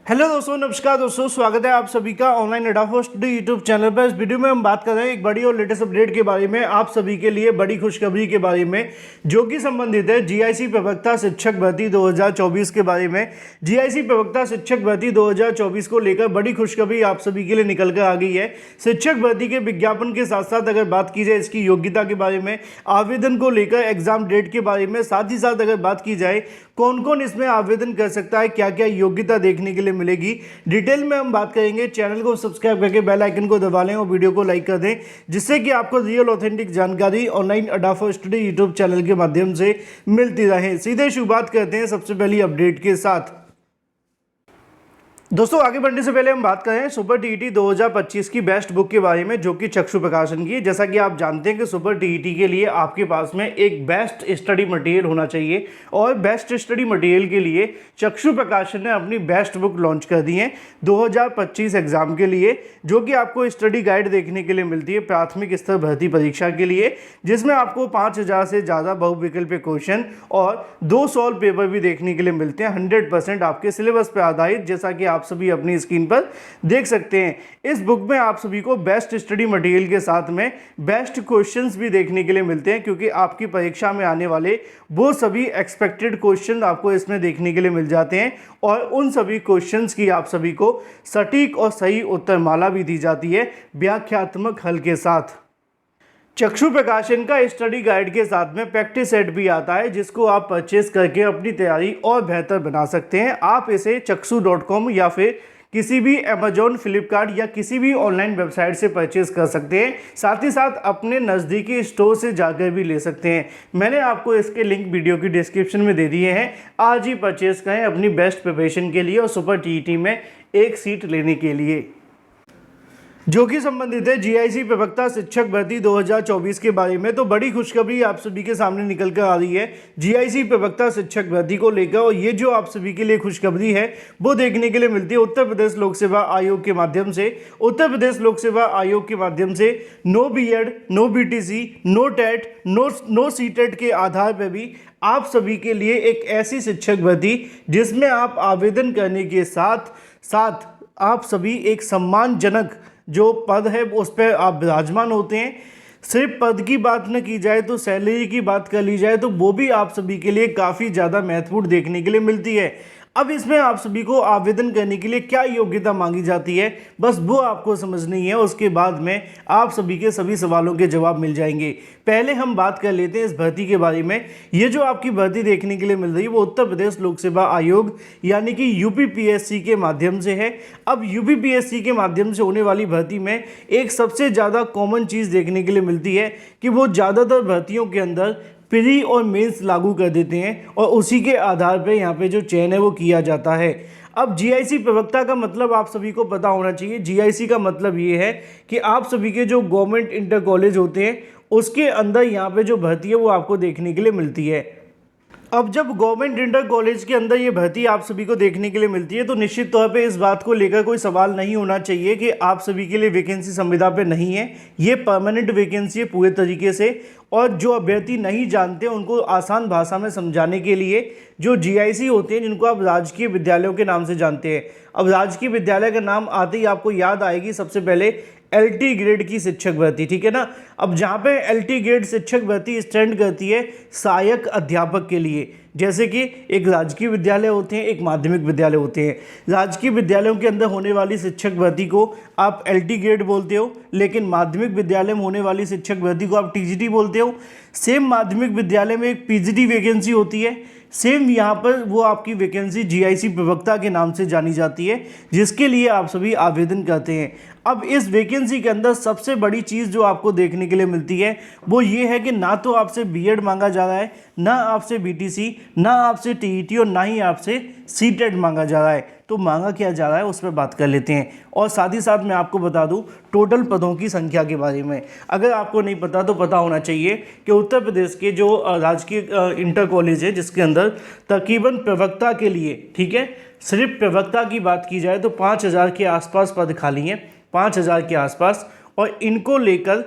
Hello दोस्तों, नमस्कार दोस्तों, स्वागत है आप सभी का ऑनलाइन अड्डा होस्ट यूट्यूब चैनल पर। इस वीडियो में हम बात कर रहे हैं एक बड़ी और लेटेस्ट अपडेट के बारे में। आप सभी के लिए बड़ी खुशखबरी के बारे में जो कि संबंधित है जीआईसी प्रवक्ता शिक्षक भर्ती 2024 के बारे में। जीआईसी प्रवक्ता शिक्षक भर्ती 2024 को लेकर बड़ी खुशखबरी आप सभी के लिए निकल कर आ गई है। शिक्षक भर्ती के विज्ञापन के साथ साथ अगर बात की जाए इसकी योग्यता के बारे में, आवेदन को लेकर एग्जाम डेट के बारे में, साथ ही साथ अगर बात की जाए कौन कौन इसमें आवेदन कर सकता है, क्या क्या योग्यता देखने के लिए मिलेगी, डिटेल में हम बात करेंगे। चैनल को सब्सक्राइब करके बेल आइकन को दबा लें और वीडियो को लाइक कर दें, जिससे कि आपको रियल ऑथेंटिक जानकारी ऑनलाइन अड्डा फॉर स्टडी यूट्यूब चैनल के माध्यम से मिलती रहे। सीधे शुरुआत करते हैं सबसे पहली अपडेट के साथ। दोस्तों, आगे बढ़ने से पहले हम बात करें सुपर टीईटी 2025 की बेस्ट बुक के बारे में, जो कि चक्षु प्रकाशन की है। जैसा कि आप जानते हैं कि सुपर टीईटी के लिए आपके पास में एक बेस्ट स्टडी मटेरियल होना चाहिए, और बेस्ट स्टडी मटेरियल के लिए चक्षु प्रकाशन ने अपनी बेस्ट बुक लॉन्च कर दी है 2025 एग्जाम के लिए, जो कि आपको स्टडी गाइड देखने के लिए मिलती है प्राथमिक स्तर भर्ती परीक्षा के लिए, जिसमें आपको 5000 से ज़्यादा बहुविकल्पीय क्वेश्चन और 2 सॉल्व पेपर भी देखने के लिए मिलते हैं 100% आपके सिलेबस पर आधारित, जैसा कि आप सभी अपनी स्क्रीन पर देख सकते हैं। इस बुक में आप सभी को बेस्ट स्टडी मटेरियल के साथ में बेस्ट क्वेश्चंस भी देखने के लिए मिलते हैं, क्योंकि आपकी परीक्षा में आने वाले वो सभी एक्सपेक्टेड क्वेश्चन आपको इसमें देखने के लिए मिल जाते हैं, और उन सभी क्वेश्चंस की आप सभी को सटीक और सही उत्तरमाला भी दी जाती है व्याख्यात्मक हल के साथ। चक्षु प्रकाशन का स्टडी गाइड के साथ में प्रैक्टिस सेट भी आता है, जिसको आप परचेस करके अपनी तैयारी और बेहतर बना सकते हैं। आप इसे चक्षु.com या फिर किसी भी अमेजॉन, फ्लिपकार्ट या किसी भी ऑनलाइन वेबसाइट से परचेस कर सकते हैं। साथ ही साथ अपने नज़दीकी स्टोर से जाकर भी ले सकते हैं। मैंने आपको इसके लिंक वीडियो की डिस्क्रिप्शन में दे दिए हैं। आज ही परचेस करें अपनी बेस्ट प्रिपरेशन के लिए और सुपर टीईटी में एक सीट लेने के लिए, जो कि संबंधित है जीआईसी प्रवक्ता शिक्षक भर्ती 2024 के बारे में। तो बड़ी खुशखबरी आप सभी के सामने निकल कर आ रही है जीआईसी प्रवक्ता शिक्षक भर्ती को लेकर, और ये जो आप सभी के लिए खुशखबरी है वो देखने के लिए मिलती है उत्तर प्रदेश लोक सेवा आयोग के माध्यम से। उत्तर प्रदेश लोक सेवा आयोग के माध्यम से no BEd, no BTC, no TET, no CTET के आधार पर भी आप सभी के लिए एक ऐसी शिक्षक भर्ती जिसमें आप आवेदन करने के साथ साथ आप सभी एक सम्मानजनक जो पद है उस पर आप विराजमान होते हैं। सिर्फ पद की बात न की जाए तो सैलरी की बात कर ली जाए तो वो भी आप सभी के लिए काफ़ी ज़्यादा महत्वपूर्ण देखने के लिए मिलती है। अब इसमें आप सभी को आवेदन करने के लिए क्या योग्यता मांगी जाती है, बस वो आपको समझनी है। उसके बाद में आप सभी के सभी सवालों के जवाब मिल जाएंगे। पहले हम बात कर लेते हैं इस भर्ती के बारे में। ये जो आपकी भर्ती देखने के लिए मिल रही है वो उत्तर प्रदेश लोक सेवा आयोग यानी कि यूपीपीएससी के माध्यम से है। अब यूपीपीएससी के माध्यम से होने वाली भर्ती में एक सबसे ज़्यादा कॉमन चीज़ देखने के लिए मिलती है कि वो ज़्यादातर भर्तियों के अंदर प्री और मेंस लागू कर देते हैं, और उसी के आधार पर यहाँ पे जो चयन है वो किया जाता है। अब जीआईसी प्रवक्ता का मतलब आप सभी को पता होना चाहिए। जीआईसी का मतलब ये है कि आप सभी के जो गवर्नमेंट इंटर कॉलेज होते हैं उसके अंदर यहाँ पे जो भर्ती है वो आपको देखने के लिए मिलती है। अब जब गवर्नमेंट इंटर कॉलेज के अंदर ये भर्ती आप सभी को देखने के लिए मिलती है तो निश्चित तौर पे इस बात को लेकर कोई सवाल नहीं होना चाहिए कि आप सभी के लिए वैकेंसी संविदा पे नहीं है। ये परमानेंट वैकेंसी है पूरे तरीके से, और जो अभ्यर्थी नहीं जानते उनको आसान भाषा में समझाने के लिए जो जीआईसी होते हैं, जिनको आप राजकीय विद्यालयों के नाम से जानते हैं। अब राजकीय विद्यालय का नाम आते ही आपको याद आएगी सबसे पहले एलटी ग्रेड की शिक्षक भर्ती, ठीक है ना। अब जहाँ पे एलटी ग्रेड शिक्षक भर्ती स्टैंड करती है सहायक अध्यापक के लिए, जैसे कि एक राजकीय विद्यालय होते हैं, एक माध्यमिक विद्यालय होते हैं। राजकीय विद्यालयों के अंदर होने वाली शिक्षक भर्ती को आप एलटी ग्रेड बोलते हो, लेकिन माध्यमिक विद्यालय में होने वाली शिक्षक भर्ती को आप टीजीटी बोलते हो। सेम माध्यमिक विद्यालय में एक पीजीटी वैकेंसी होती है, सेम यहाँ पर वो आपकी वैकेंसी जीआईसी प्रवक्ता के नाम से जानी जाती है, जिसके लिए आप सभी आवेदन करते हैं। अब इस वैकेंसी के अंदर सबसे बड़ी चीज़ जो आपको देखने के लिए मिलती है वो ये है कि ना तो आपसे बीएड मांगा जा रहा है, ना आपसे बीटीसी, ना आपसे टीईटी, और ना ही आपसे सीटेट मांगा जा रहा है। तो मांगा क्या जा रहा है उस पर बात कर लेते हैं। और साथ ही साथ मैं आपको बता दूं टोटल पदों की संख्या के बारे में। अगर आपको नहीं पता तो पता होना चाहिए कि उत्तर प्रदेश के जो राजकीय इंटर कॉलेज है जिसके अंदर तकरीबन प्रवक्ता के लिए, ठीक है, सिर्फ प्रवक्ता की बात की जाए तो 5000 के आसपास पद खाली हैं, 5000 के आसपास। और इनको लेकर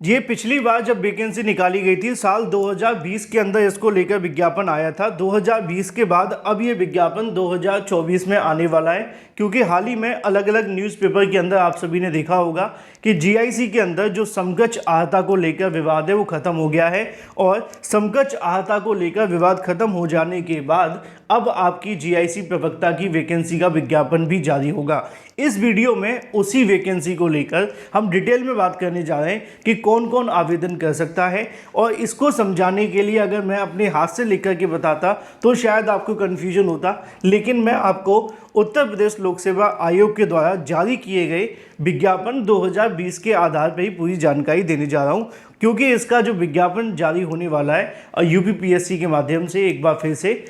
ये पिछली बार जब वैकेंसी निकाली गई थी साल 2020 के अंदर इसको लेकर विज्ञापन आया था। 2020 के बाद अब ये विज्ञापन 2024 में आने वाला है, क्योंकि हाल ही में अलग अलग न्यूज़पेपर के अंदर आप सभी ने देखा होगा कि जीआईसी के अंदर जो समकक्ष आहता को लेकर विवाद है वो ख़त्म हो गया है। और समकक्ष आहता को लेकर विवाद ख़त्म हो जाने के बाद अब आपकी जीआईसी प्रवक्ता की वैकेंसी का विज्ञापन भी जारी होगा। इस वीडियो में उसी वैकेंसी को लेकर हम डिटेल में बात करने जा रहे हैं कि कौन कौन आवेदन कर सकता है। और इसको समझाने के लिए अगर मैं अपने हाथ से लिख करके बताता तो शायद आपको कन्फ्यूजन होता, लेकिन मैं आपको उत्तर प्रदेश लोक सेवा आयोग के द्वारा जारी किए गए विज्ञापन 2020 के आधार पर ही पूरी जानकारी देने जा रहा हूँ, क्योंकि इसका जो विज्ञापन जारी होने वाला है यूपीपीएससी के माध्यम से, एक बार फिर से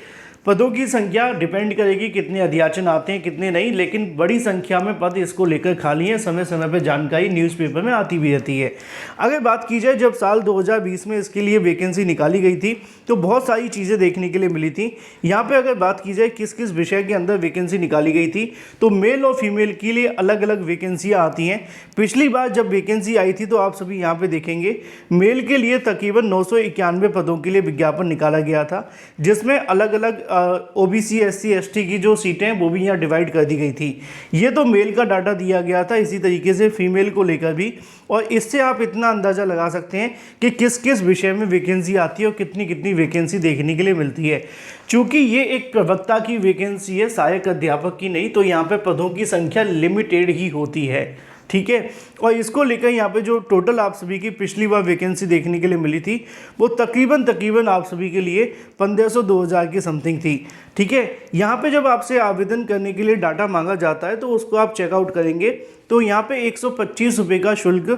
पदों की संख्या डिपेंड करेगी कितने अध्याचन आते हैं कितने नहीं, लेकिन बड़ी संख्या में पद इसको लेकर खाली हैं। समय समय पर जानकारी न्यूज़पेपर में आती भी रहती है। अगर बात की जाए जब साल 2020 में इसके लिए वैकेंसी निकाली गई थी तो बहुत सारी चीज़ें देखने के लिए मिली थी। यहाँ पे अगर बात की जाए किस किस विषय के अंदर वैकेंसी निकाली गई थी तो मेल और फीमेल के लिए अलग अलग वैकेंसियाँ आती हैं। पिछली बार जब वैकेंसी आई थी तो आप सभी यहाँ पर देखेंगे मेल के लिए तकरीबन 991 पदों के लिए विज्ञापन निकाला गया था, जिसमें अलग अलग ओबीसी एससी एसटी की जो सीटें हैं वो भी यहाँ डिवाइड कर दी गई थी। ये तो मेल का डाटा दिया गया था, इसी तरीके से फीमेल को लेकर भी। और इससे आप इतना अंदाज़ा लगा सकते हैं कि किस किस विषय में वैकेंसी आती है और कितनी कितनी वैकेंसी देखने के लिए मिलती है। चूँकि ये एक प्रवक्ता की वैकेंसी है, सहायक अध्यापक की नहीं, तो यहाँ पर पदों की संख्या लिमिटेड ही होती है, ठीक है। और इसको लेकर यहाँ पे जो टोटल आप सभी की पिछली बार वैकेंसी देखने के लिए मिली थी वो तकरीबन आप सभी के लिए 1500-2000 की समथिंग थी, ठीक है। यहाँ पे जब आपसे आवेदन करने के लिए डाटा मांगा जाता है तो उसको आप चेकआउट करेंगे तो यहाँ पे 125 रुपये का शुल्क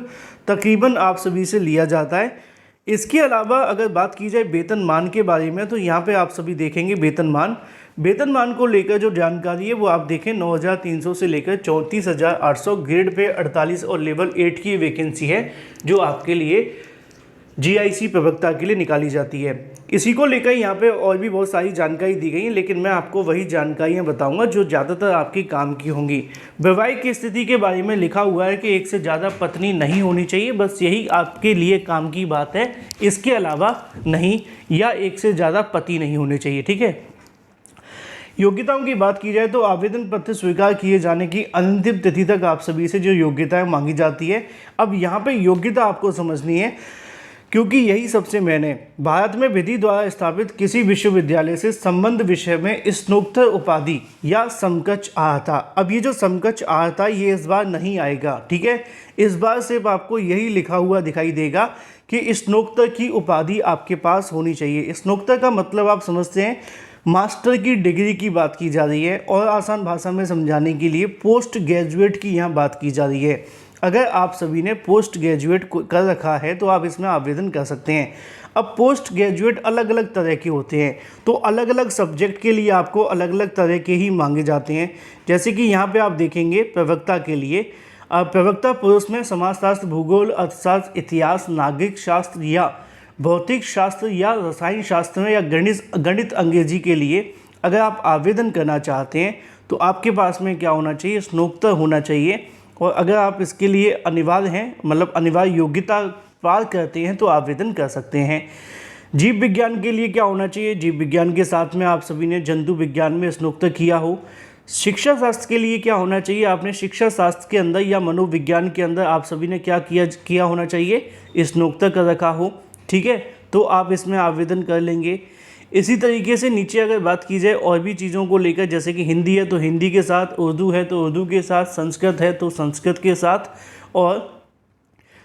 तकरीबन आप सभी से लिया जाता है। इसके अलावा अगर बात की जाए वेतनमान के बारे में तो यहाँ पे आप सभी देखेंगे वेतनमान को लेकर जो जानकारी है वो आप देखें 9,300 से लेकर 34,800 ग्रेड पे 48 और लेवल 8 की वैकेंसी है जो आपके लिए जीआईसी प्रवक्ता के लिए निकाली जाती है। इसी को लेकर यहाँ पे और भी बहुत सारी जानकारी दी गई है, लेकिन मैं आपको वही जानकारियाँ बताऊंगा जो ज़्यादातर आपकी काम की होंगी। वैवाहिक स्थिति के बारे में लिखा हुआ है कि एक से ज़्यादा पत्नी नहीं होनी चाहिए, बस यही आपके लिए काम की बात है, इसके अलावा नहीं, या एक से ज़्यादा पति नहीं होने चाहिए, ठीक है। योग्यताओं की बात की जाए तो आवेदन पत्र स्वीकार किए जाने की अंतिम तिथि तक आप सभी से जो योग्यताएं मांगी जाती है। अब यहाँ पे योग्यता आपको समझनी है, क्योंकि यही सबसे मेन है। भारत में विधि द्वारा स्थापित किसी विश्वविद्यालय से संबंध विषय में स्नातकोत्तर उपाधि या समकक्ष आहता। अब ये जो समकक्ष आहता ये इस बार नहीं आएगा, ठीक है। इस बार सिर्फ आपको यही लिखा हुआ दिखाई देगा कि स्नातकोत्तर की उपाधि आपके पास होनी चाहिए। स्नातकोत्तर का मतलब आप समझते हैं मास्टर की डिग्री की बात की जा रही है, और आसान भाषा में समझाने के लिए पोस्ट ग्रेजुएट की यहाँ बात की जा रही है। अगर आप सभी ने पोस्ट ग्रेजुएट कर रखा है तो आप इसमें आवेदन कर सकते हैं। अब पोस्ट ग्रेजुएट अलग अलग तरह के होते हैं, तो अलग अलग सब्जेक्ट के लिए आपको अलग अलग तरह के ही मांगे जाते हैं। जैसे कि यहाँ पे आप देखेंगे प्रवक्ता के लिए प्रवक्ता पुरुष में समाजशास्त्र, भूगोल, अर्थशास्त्र, इतिहास, नागरिक शास्त्र या भौतिक शास्त्र या रसायन शास्त्र में या गणित अंग्रेजी के लिए अगर आप आवेदन करना चाहते हैं तो आपके पास में क्या होना चाहिए, स्नातकोत्तर होना चाहिए। और अगर आप इसके लिए अनिवार्य हैं, मतलब अनिवार्य योग्यता पार करते हैं तो आवेदन कर सकते हैं। जीव विज्ञान के लिए क्या होना चाहिए, जीव विज्ञान के साथ में आप सभी ने जंतु विज्ञान में स्नातकोत्तर किया हो। शिक्षा शास्त्र के लिए क्या होना चाहिए, आपने शिक्षा शास्त्र के अंदर या मनोविज्ञान के अंदर आप सभी ने क्या किया होना चाहिए, स्नातकोत्तर कर रखा हो, ठीक है, तो आप इसमें आवेदन कर लेंगे। इसी तरीके से नीचे अगर बात की जाए और भी चीज़ों को लेकर, जैसे कि हिंदी है तो हिंदी के साथ, उर्दू है तो उर्दू के साथ, संस्कृत है तो संस्कृत के साथ, और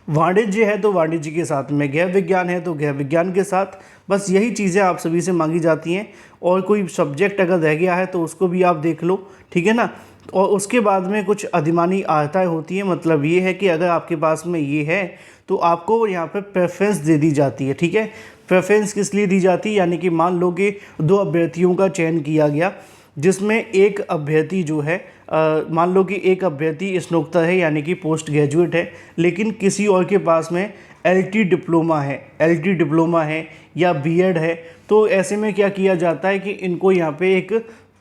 वाणिज्य है तो वाणिज्य के साथ में, गैर विज्ञान है तो गैर विज्ञान के साथ। बस यही चीज़ें आप सभी से मांगी जाती हैं। और कोई सब्जेक्ट अगर रह गया है तो उसको भी आप देख लो, ठीक है ना। और उसके बाद में कुछ अधिमानी आहताएँ होती हैं, मतलब ये है कि अगर आपके पास में ये है तो आपको यहाँ पे प्रेफरेंस दे दी जाती है, ठीक है। प्रेफरेंस किस लिए दी जाती है, यानी कि मान लो कि 2 अभ्यर्थियों का चयन किया गया, जिसमें एक अभ्यर्थी जो है मान लो कि एक अभ्यर्थी स्नातकोत्तर है यानी कि पोस्ट ग्रेजुएट है, लेकिन किसी और के पास में एलटी डिप्लोमा है या बीएड है, तो ऐसे में क्या किया जाता है कि इनको यहाँ पे एक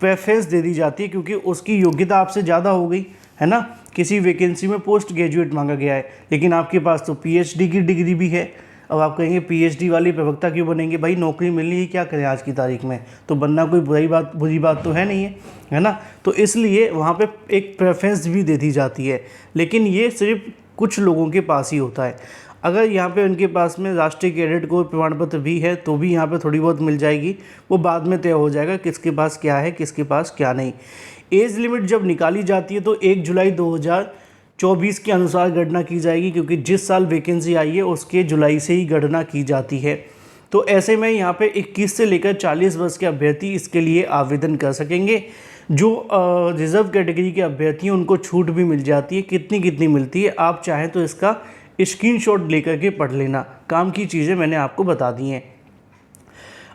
प्रेफरेंस दे दी जाती है क्योंकि उसकी योग्यता आपसे ज़्यादा हो गई है ना। किसी वैकेंसी में पोस्ट ग्रेजुएट मांगा गया है लेकिन आपके पास तो पीएचडी की डिग्री भी है। अब आप कहेंगे पीएचडी वाली प्रवक्ता क्यों बनेंगे, भाई नौकरी मिलनी ही क्या करें आज की तारीख में, तो बनना कोई बुरी बात तो है नहीं है ना। तो इसलिए वहाँ पे एक प्रेफरेंस भी दे दी जाती है, लेकिन ये सिर्फ कुछ लोगों के पास ही होता है। अगर यहाँ पे उनके पास में राष्ट्रीय कैडेट कोर प्रमाण पत्र भी है तो भी यहाँ पे थोड़ी बहुत मिल जाएगी, वो बाद में तय हो जाएगा किसके पास क्या है किसके पास क्या नहीं। एज लिमिट जब निकाली जाती है तो 1 जुलाई 2024 के अनुसार गणना की जाएगी, क्योंकि जिस साल वैकेंसी आई है उसके जुलाई से ही गणना की जाती है। तो ऐसे में यहाँ पे 21 से लेकर 40 वर्ष के अभ्यर्थी इसके लिए आवेदन कर सकेंगे। जो रिजर्व कैटेगरी के अभ्यर्थी हैं उनको छूट भी मिल जाती है, कितनी मिलती है आप चाहें तो इसका स्क्रीनशॉट लेकर के पढ़ लेना, काम की चीज़ें मैंने आपको बता दी हैं।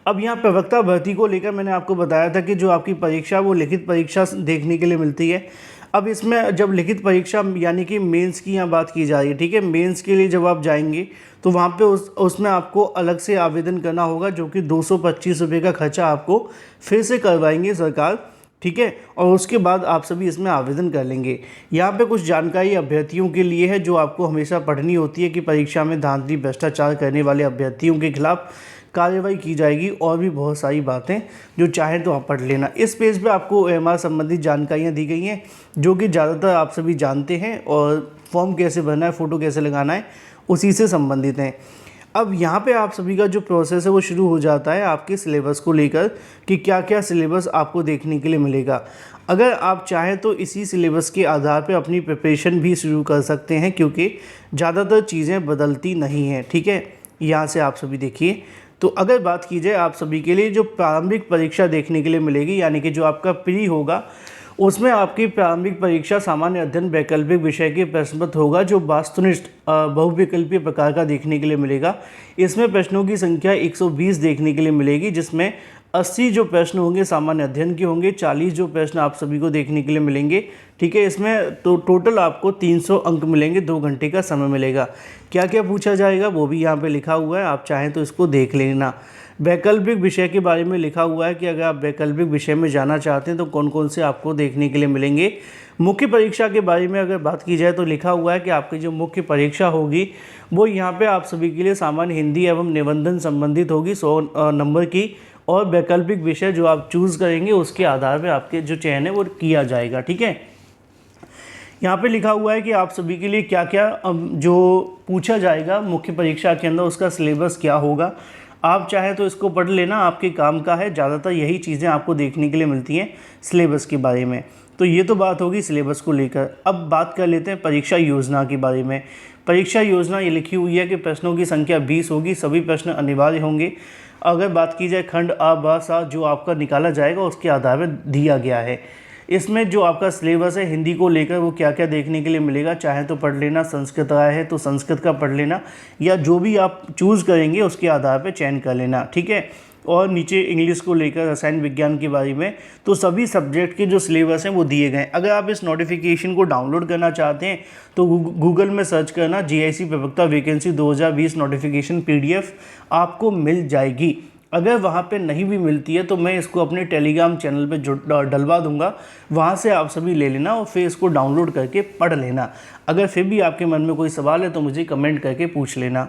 अब यहाँ प्रवक्ता भर्ती को लेकर मैंने आपको बताया था कि जो आपकी परीक्षा वो लिखित परीक्षा देखने के लिए मिलती है। अब इसमें जब लिखित परीक्षा यानी कि मेंस की यहाँ बात की जा रही है, ठीक है, मेंस के लिए जब आप जाएंगे तो वहाँ पे उसमें आपको अलग से आवेदन करना होगा, जो कि 225 रुपये का खर्चा आपको फिर से करवाएंगे सरकार, ठीक है। और उसके बाद आप सभी इसमें आवेदन कर लेंगे। यहाँ पे कुछ जानकारी अभ्यर्थियों के लिए है जो आपको हमेशा पढ़नी होती है कि परीक्षा में धांधली भ्रष्टाचार करने वाले अभ्यर्थियों के खिलाफ कार्रवाई की जाएगी, और भी बहुत सारी बातें जो चाहें तो आप पढ़ लेना। इस पेज पे आपको OMR संबंधित जानकारियाँ दी गई हैं जो कि ज़्यादातर आप सभी जानते हैं, और फॉर्म कैसे भरना है, फ़ोटो कैसे लगाना है, उसी से संबंधित हैं। अब यहाँ पे आप सभी का जो प्रोसेस है वो शुरू हो जाता है आपके सिलेबस को लेकर कि क्या क्या सिलेबस आपको देखने के लिए मिलेगा। अगर आप चाहें तो इसी सिलेबस के आधार पर अपनी प्रिपरेशन भी शुरू कर सकते हैं, क्योंकि ज़्यादातर चीज़ें बदलती नहीं हैं, ठीक है। यहाँ से आप सभी देखिए, तो अगर बात की जाए आप सभी के लिए जो प्रारंभिक परीक्षा देखने के लिए मिलेगी, यानी कि जो आपका प्री होगा, उसमें आपकी प्रारंभिक परीक्षा सामान्य अध्ययन वैकल्पिक विषय के प्रश्न पत्र होगा, जो वास्तुनिष्ठ बहुविकल्पीय प्रकार का देखने के लिए मिलेगा। इसमें प्रश्नों की संख्या 120 देखने के लिए मिलेगी, जिसमें 80 जो प्रश्न होंगे सामान्य अध्ययन के होंगे, 40 जो प्रश्न आप सभी को देखने के लिए मिलेंगे, ठीक है। इसमें तो टोटल आपको 300 अंक मिलेंगे, 2 घंटे का समय मिलेगा। क्या क्या पूछा जाएगा वो भी यहाँ पे लिखा हुआ है, आप चाहें तो इसको देख लेना। वैकल्पिक विषय के बारे में लिखा हुआ है कि अगर आप वैकल्पिक विषय में जाना चाहते हैं तो कौन कौन से आपको देखने के लिए मिलेंगे। मुख्य परीक्षा के बारे में अगर बात की जाए तो लिखा हुआ है कि आपकी जो मुख्य परीक्षा होगी वो यहाँ पे आप सभी के लिए सामान्य हिंदी एवं निबंधन संबंधित होगी 100 नंबर की, और वैकल्पिक विषय जो आप चूज़ करेंगे उसके आधार पर आपके जो चयन है वो किया जाएगा, ठीक है। यहाँ पे लिखा हुआ है कि आप सभी के लिए क्या क्या जो पूछा जाएगा मुख्य परीक्षा के अंदर, उसका सिलेबस क्या होगा। आप चाहे तो इसको पढ़ लेना, आपके काम का है। ज़्यादातर यही चीज़ें आपको देखने के लिए मिलती हैं सिलेबस के बारे में। तो ये तो बात होगी सिलेबस को लेकर। अब बात कर लेते हैं परीक्षा योजना के बारे में। परीक्षा योजना ये लिखी हुई है कि प्रश्नों की संख्या 20 होगी, सभी प्रश्न अनिवार्य होंगे। अगर बात की जाए खंड अ, ब, सा जो आपका निकाला जाएगा उसके आधार पर दिया गया है। इसमें जो आपका सिलेबस है हिंदी को लेकर वो क्या क्या देखने के लिए मिलेगा, चाहे तो पढ़ लेना। संस्कृत आया है तो संस्कृत का पढ़ लेना, या जो भी आप चूज़ करेंगे उसके आधार पर चयन कर लेना, ठीक है। और नीचे इंग्लिश को लेकर, रसायन विज्ञान के बारे में, तो सभी सब्जेक्ट के जो सिलेबस हैं वो दिए गए हैं। अगर आप इस नोटिफिकेशन को डाउनलोड करना चाहते हैं तो गूगल में सर्च करना GIC प्रवक्ता वैकेंसी 2020 नोटिफिकेशन PDF आपको मिल जाएगी। अगर वहाँ पे नहीं भी मिलती है तो मैं इसको अपने टेलीग्राम चैनल पे डलवा दूंगा, वहाँ से आप सभी ले लेना और फिर इसको डाउनलोड करके पढ़ लेना। अगर फिर भी आपके मन में कोई सवाल है तो मुझे कमेंट करके पूछ लेना।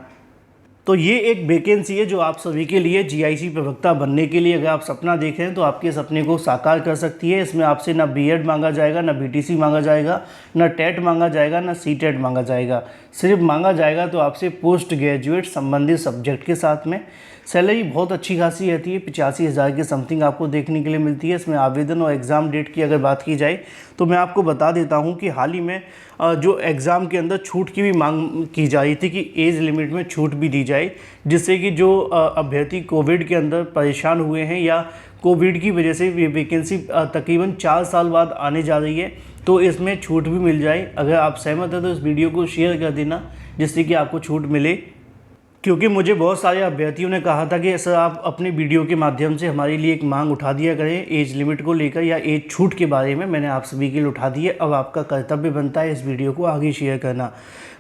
तो ये एक वैकेंसी है जो आप सभी के लिए GIC प्रवक्ता बनने के लिए, अगर आप सपना देख रहे हैं तो आपके सपने को साकार कर सकती है। इसमें आपसे ना BEd मांगा जाएगा, ना BTC मांगा जाएगा, ना टेट मांगा जाएगा, ना CTET मांगा जाएगा। सिर्फ मांगा जाएगा तो आपसे पोस्ट ग्रेजुएट संबंधित सब्जेक्ट के साथ में। सैलरी बहुत अच्छी खासी रहती है, 85,000 के समथिंग आपको देखने के लिए मिलती है। इसमें आवेदन और एग्ज़ाम डेट की अगर बात की जाए तो मैं आपको बता देता हूं कि हाल ही में जो एग्ज़ाम के अंदर छूट की भी मांग की जा रही थी कि एज लिमिट में छूट भी दी जाए, जिससे कि जो अभ्यर्थी कोविड के अंदर परेशान हुए हैं या कोविड की वजह से ये वैकेंसी तकरीबन 4 साल बाद आने जा रही है, तो इसमें छूट भी मिल जाए। अगर आप सहमत हैं तो इस वीडियो को शेयर कर देना जिससे कि आपको छूट मिले, क्योंकि मुझे बहुत सारे अभ्यर्थियों ने कहा था कि सर आप अपने वीडियो के माध्यम से हमारे लिए एक मांग उठा दिया करें एज लिमिट को लेकर या एज छूट के बारे में। मैंने आप सभी के लिए उठा दी है। अब आपका कर्तव्य बनता है इस वीडियो को आगे शेयर करना।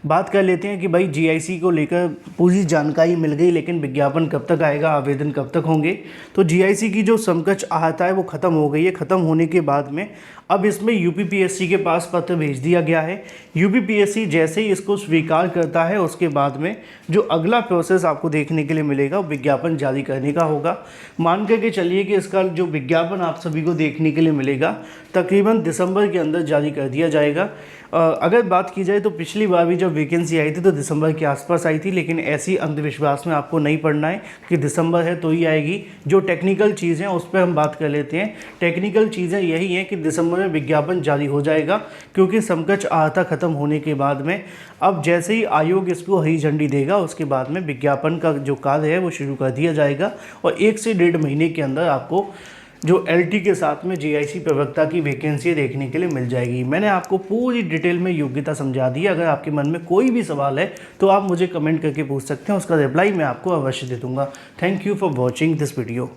बात कर लेते हैं कि भाई जीआईसी को लेकर पूरी जानकारी मिल गई, लेकिन विज्ञापन कब तक आएगा, आवेदन कब तक होंगे। तो जीआईसी की जो समकक्ष आहता है वो ख़त्म हो गई है। ख़त्म होने के बाद में अब इसमें यूपीपीएससी के पास पत्र भेज दिया गया है। यूपीपीएससी जैसे ही इसको स्वीकार करता है उसके बाद में जो अगला प्रोसेस आपको देखने के लिए मिलेगा वो विज्ञापन जारी करने का होगा। मान करके चलिए कि इसका जो विज्ञापन आप सभी को देखने के लिए मिलेगा तकरीबन दिसंबर के अंदर जारी कर दिया जाएगा। अगर बात की जाए तो पिछली बार भी जब वैकेंसी आई थी तो दिसंबर के आसपास आई थी, लेकिन ऐसी अंधविश्वास में आपको नहीं पड़ना है कि दिसंबर है तो ही आएगी। जो टेक्निकल चीज़ें हैं उस पर हम बात कर लेते हैं। टेक्निकल चीज़ें यही हैं कि दिसंबर में विज्ञापन जारी हो जाएगा, क्योंकि समकक्ष आहता खत्म होने के बाद में अब जैसे ही आयोग इसको हरी झंडी देगा उसके बाद में विज्ञापन का जो कार्य है वो शुरू कर दिया जाएगा और 1 से 1.5 महीने के अंदर आपको जो एलटी के साथ में जीआईसी प्रवक्ता की वैकेंसी देखने के लिए मिल जाएगी। मैंने आपको पूरी डिटेल में योग्यता समझा दी है। अगर आपके मन में कोई भी सवाल है तो आप मुझे कमेंट करके पूछ सकते हैं, उसका रिप्लाई मैं आपको अवश्य दे दूंगा। Thank you for watching this video.